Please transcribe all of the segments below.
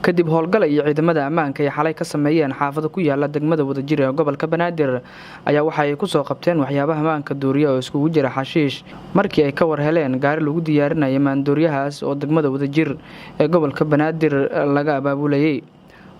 kadib howlgal iyo ciidamada ammaanka ay xalay ka sameeyeen xaafado ku yaala degmada Wadajir ee gobolka Banaadir ayaa waxa ay ku soo qabteen waxyaabaha ammaanka dooriya oo iskugu jira xashiish markii ay ka war heleen gaari lagu diyaarinayay maandooriyahaas oo degmada Wadajir ee gobolka Banaadir laga abaabulayay.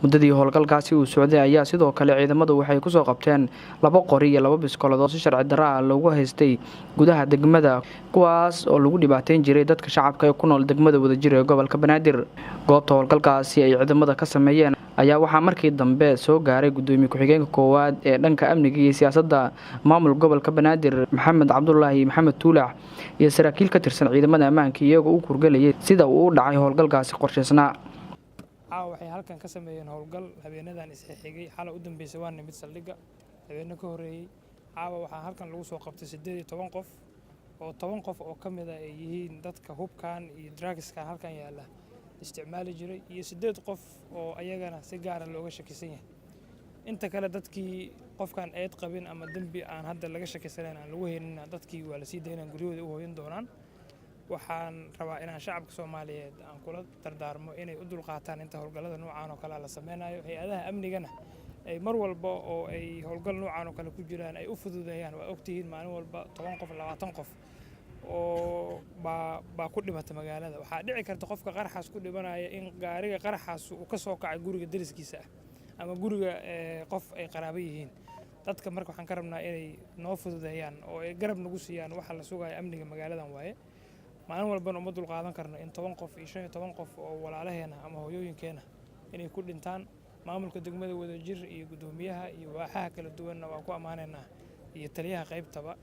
muddadii howlgalkaasi uu socday ayaa sidoo kale ciidamadu waxay ku soo qabteen 2 qori iyo 2 biskoolad oo si sharci darro ah loogu haystay gudaha degmada, kuwaas oo lagu dhibaateyn jiray dadka shacabka ee ku nool degmada Wadajir ee gobolka Banaadir. goobta howlgalkaasi ay ciidamada ka sameeyeen ayaa waxaa markii dambe soo gaaray gudoomiye ku-xigeenka koowaad ee dhanka amniga iyo siyaasadda maamul gobolka Banaadir Maxamed Cabdullaahi Maxamed Tuulac iyo saraakiil ka tirsan ciidamada ammaanka iyagoo u kurgalayay sida uu u dhacay howlgalkaasi qorsheysnaa. waxay halkan ka sameeyeen howlgal habeenadan isxigay xalay u dambeysay waa nimid saldhiga habeenna ka horeeyay. waxaa halkan lagu soo qabtay 18 qof oo 10 qof oo kamid ah ay yihiin dadka hubkan iyo drugskan halkan yaala isticmaali jiray iyo 8 qof oo ayagana si gaar ah looga shakisan yahay. inta kale dadkii qofkan eed qabin ama dambi aan hadda laga shakisanayn aan lagu heenin dadkii waa la sii daynaa guriyooda u hooyan doonaan. waxaan rabaa inaan shacabka Soomaaliyeed aan kula dardaarmo inay u dulqaataan inta howlgallada noocan oo kale la sameeyo. hay'adaha amnigana ay mar walba oo ay howlgal noocan oo kale ku jiraan ay u fududeeyaan. waa ogtihiin maalin walba 10 qof 20 qof oo baa ku dhimata magaalada. waxaa dhici karta qofka qaraxaas ku dhimanaya in gaariga qaraxaas uu ka soo kacay guriga dariskiisa ama guriga qof ay qaraabo yihiin. dadka marka waxaan ka rabnaa inay noo fududeeyaan oo ay garab nagu siiyaan waxa la sugayo amniga magaaladan waaye. maalin walbana uma dulqaadan karno in 10 qof iyo 15 qof oo walaalaheena ama hooyooyinkeena inay ku dhintaan. maamulka degmada Wadajir iyo gudoomiyaha iyo waaxaha kala duwanna waa ku amaaneynaa iyo taliyaha qaybtaba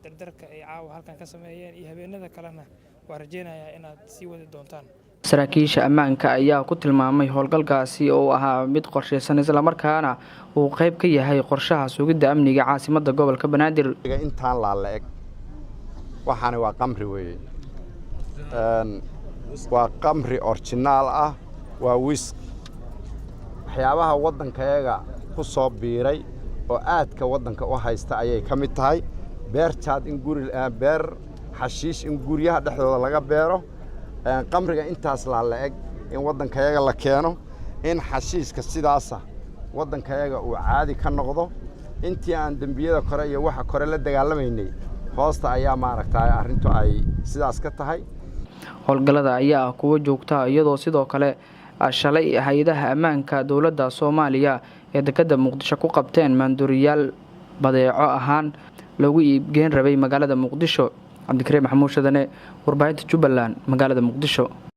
dardarka ay caawa halkan ka sameeyeen iyo habeenada kalena waa rajeynayaa inaad sii wadi doontaan. saraakiisha ammaanka ayaa ku tilmaamay howlgalkaasi oo ahaa mid qorsheysan isla markaana uu qayb ka yahay qorshaha sugidda amniga caasimadda gobolka Banaadir. intaan la eg waxaana waa qamri weeye. waa qamri original ah, waa whisk. waxyaabaha waddankayaga ku soo biiray oo aadka waddanka u haysta ayay ka mid tahay. beertaad in beer xashiish in guryaha dhexdooda laga beero. qamriga intaas la eg in waddankayaga la keeno, in xashiishka sidaasa waddankayaga uu caadi ka noqdo. intii aan dembiyada kore iyo waxa kore la dagaalamaynay hoosta ayaa maaragtay arrintu ay sidaas ka tahay. howlgallada ayaa kuwa joogta iyadoo sidoo kale shalay hay'adaha ammaanka dowladda Soomaaliya ee dekedda Muqdisho ku qabteen maandooriyaal badeeco ahaan lagu iibgeyn rabay magaalada Muqdisho. Cabdikariim Maxamuud Shadane, warbaahinta Jubbaland, magaalada Muqdisho.